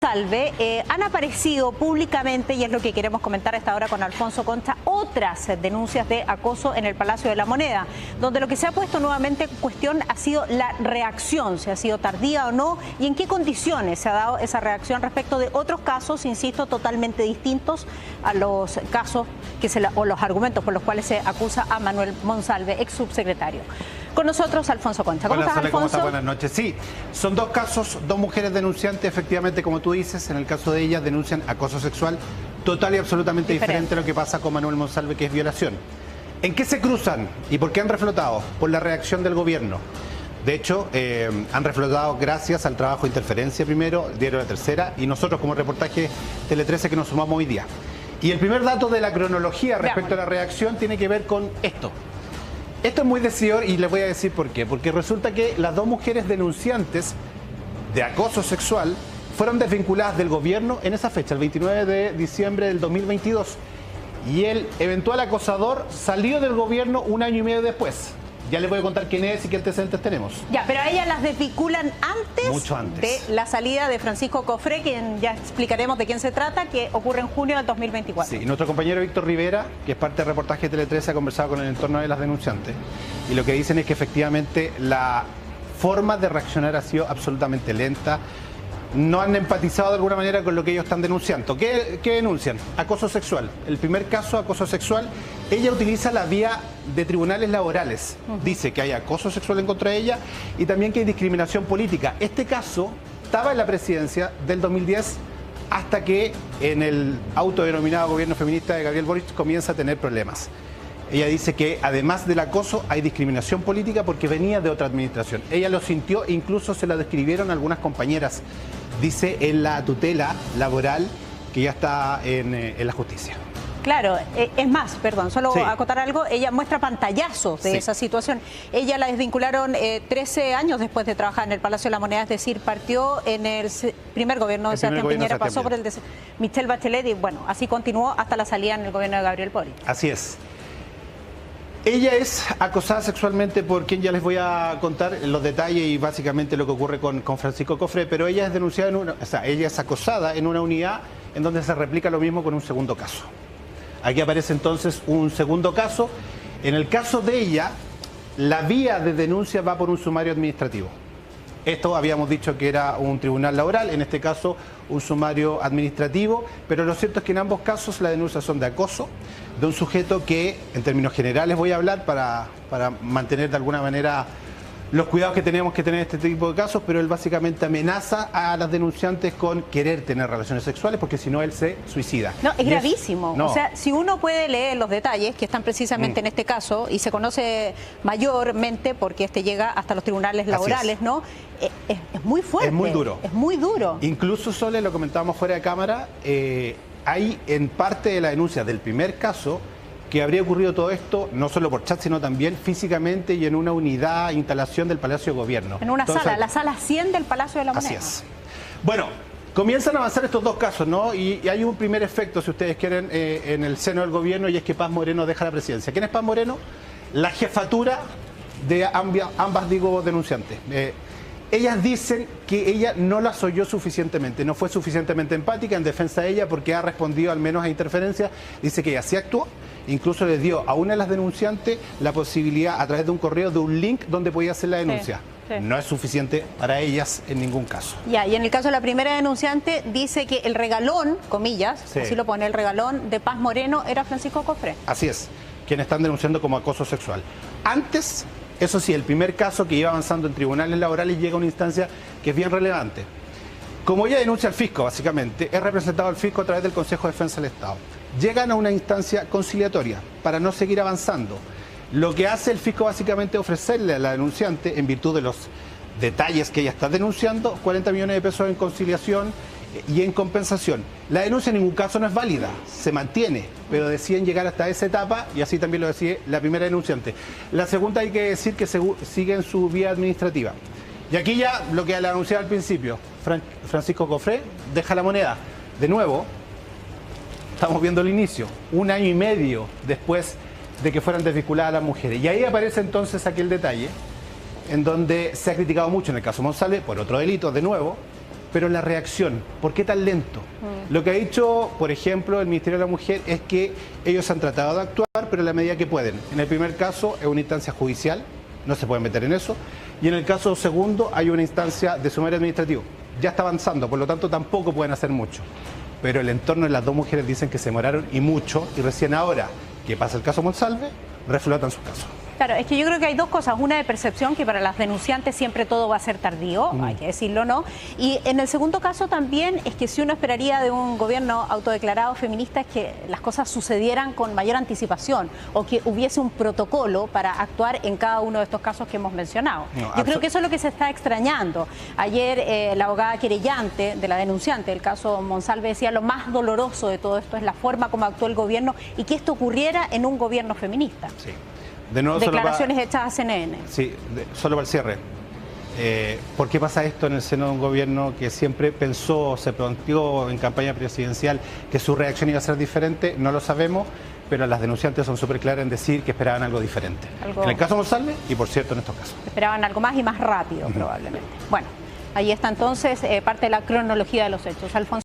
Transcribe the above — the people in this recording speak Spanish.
Monsalve, han aparecido públicamente, y es lo que queremos comentar a esta hora con Alfonso Concha, otras denuncias de acoso en el Palacio de la Moneda, donde lo que se ha puesto nuevamente en cuestión ha sido la reacción, si ha sido tardía o no, y en qué condiciones se ha dado esa reacción respecto de otros casos, insisto, totalmente distintos a los casos o los argumentos por los cuales se acusa a Manuel Monsalve, ex subsecretario. Con nosotros Alfonso Concha. ¿Cómo estás, Alfonso? ¿Cómo estás? Buenas noches. Sí, son dos casos, dos mujeres denunciantes, efectivamente, como tú dices. En el caso de ellas denuncian acoso sexual total y absolutamente diferente a lo que pasa con Manuel Monsalve, que es violación. ¿En qué se cruzan y por qué han reflotado? Por la reacción del gobierno. De hecho, han reflotado gracias al trabajo de Interferencia primero, el diario La Tercera, y nosotros como reportaje Tele 13 que nos sumamos hoy día. Y el primer dato de la cronología respecto a la reacción tiene que ver con esto. Esto es muy decidor y les voy a decir por qué. Porque resulta que las dos mujeres denunciantes de acoso sexual fueron desvinculadas del gobierno en esa fecha, el 29 de diciembre del 2022. Y el eventual acosador salió del gobierno un año y medio después. Ya les voy a contar quién es y qué antecedentes tenemos. Ya, pero a ellas las desvinculan antes, mucho antes de la salida de Francisco Cofré, quien ya explicaremos de quién se trata, que ocurre en junio del 2024. Sí, y nuestro compañero Víctor Rivera, que es parte del reportaje de Tele 13, ha conversado con el entorno de las denunciantes. Y lo que dicen es que efectivamente la forma de reaccionar ha sido absolutamente lenta. No han empatizado de alguna manera con lo que ellos están denunciando. ¿Qué denuncian? Acoso sexual. El primer caso, acoso sexual, ella utiliza la vía de tribunales laborales. Dice que hay acoso sexual en contra de ella y también que hay discriminación política. Este caso estaba en la presidencia del 2010 hasta que en el autodenominado gobierno feminista de Gabriel Boric comienza a tener problemas. Ella dice que además del acoso hay discriminación política porque venía de otra administración. Ella lo sintió e incluso se la describieron algunas compañeras, dice, en la tutela laboral que ya está en la justicia. Claro, es más, perdón, solo sí. Acotar algo, ella muestra pantallazos de esa situación. Ella la desvincularon 13 años después de trabajar en el Palacio de la Moneda, es decir, partió en el primer gobierno de Sebastián Piñera, pasó por el de Michelle Bachelet y bueno, así continuó hasta la salida en el gobierno de Gabriel Boric. Así es. Ella es acosada sexualmente por quien ya les voy a contar los detalles y básicamente lo que ocurre con Francisco Cofré, pero ella es denunciada ella es acosada en una unidad en donde se replica lo mismo con un segundo caso. Aquí aparece entonces un segundo caso. En el caso de ella, la vía de denuncia va por un sumario administrativo. Esto habíamos dicho que era un tribunal laboral, en este caso un sumario administrativo, pero lo cierto es que en ambos casos las denuncias son de acoso, de un sujeto que, en términos generales voy a hablar para mantener de alguna manera los cuidados que tenemos que tener en este tipo de casos, pero él básicamente amenaza a las denunciantes con querer tener relaciones sexuales porque si no él se suicida. No, es gravísimo. No. O sea, si uno puede leer los detalles que están precisamente en este caso y se conoce mayormente porque este llega hasta los tribunales laborales, ¿no? Es muy fuerte. Es muy duro. Es muy duro. Incluso, Sole, lo comentábamos fuera de cámara, hay en parte de la denuncia del primer caso que habría ocurrido todo esto, no solo por chat, sino también físicamente y en una unidad, instalación del Palacio de Gobierno. En una sala, la sala 100 del Palacio de la Moneda. Así es. Bueno, comienzan a avanzar estos dos casos, ¿no? Y hay un primer efecto, si ustedes quieren, en el seno del gobierno, y es que Paz Moreno deja la presidencia. ¿Quién es Paz Moreno? La jefatura de ambas denunciantes. Ellas dicen que ella no las oyó suficientemente, no fue suficientemente empática en defensa de ella porque ha respondido al menos a interferencias. Dice que ella sí actuó, incluso les dio a una de las denunciantes la posibilidad a través de un correo de un link donde podía hacer la denuncia. Sí. No es suficiente para ellas en ningún caso. Ya, y en el caso de la primera denunciante dice que el regalón, comillas, así lo pone, el regalón de Paz Moreno era Francisco Cofré. Así es, quienes están denunciando como acoso sexual. Antes, eso sí, el primer caso que iba avanzando en tribunales laborales llega a una instancia que es bien relevante. Como ella denuncia al fisco, básicamente, es representado al fisco a través del Consejo de Defensa del Estado. Llegan a una instancia conciliatoria para no seguir avanzando. Lo que hace el fisco básicamente es ofrecerle a la denunciante, en virtud de los detalles que ella está denunciando, 40 millones de pesos en conciliación y en compensación. La denuncia en ningún caso no es válida, se mantiene, pero deciden llegar hasta esa etapa y así también lo decide la primera denunciante. La segunda hay que decir que siguen su vía administrativa. Y aquí ya lo que le anunciaba al principio, Francisco Cofré deja la moneda. De nuevo, estamos viendo el inicio, un año y medio después de que fueran desvinculadas las mujeres. Y ahí aparece entonces aquel detalle en donde se ha criticado mucho en el caso Monsalve por otro delito, de nuevo, pero la reacción, ¿por qué tan lento? Lo que ha dicho, por ejemplo, el Ministerio de la Mujer es que ellos han tratado de actuar, pero en la medida que pueden. En el primer caso es una instancia judicial, no se pueden meter en eso, y en el caso segundo hay una instancia de sumario administrativo. Ya está avanzando, por lo tanto tampoco pueden hacer mucho. Pero el entorno de las dos mujeres dicen que se demoraron y mucho, y recién ahora que pasa el caso Monsalve, reflotan sus casos. Claro, es que yo creo que hay dos cosas. Una de percepción, que para las denunciantes siempre todo va a ser tardío, hay que decirlo, ¿no? Y en el segundo caso también es que si uno esperaría de un gobierno autodeclarado feminista es que las cosas sucedieran con mayor anticipación o que hubiese un protocolo para actuar en cada uno de estos casos que hemos mencionado. No, yo creo que eso es lo que se está extrañando. Ayer la abogada querellante de la denunciante del caso Monsalve decía lo más doloroso de todo esto es la forma como actuó el gobierno y que esto ocurriera en un gobierno feminista. Sí. De nuevo, declaraciones hechas a CNN. Sí, solo para el cierre. ¿Por qué pasa esto en el seno de un gobierno que siempre pensó, se planteó en campaña presidencial que su reacción iba a ser diferente? No lo sabemos, pero las denunciantes son súper claras en decir que esperaban algo diferente. En el caso Monsalve y, por cierto, en estos casos. Esperaban algo más y más rápido, probablemente. Bueno, ahí está entonces parte de la cronología de los hechos. Alfonso.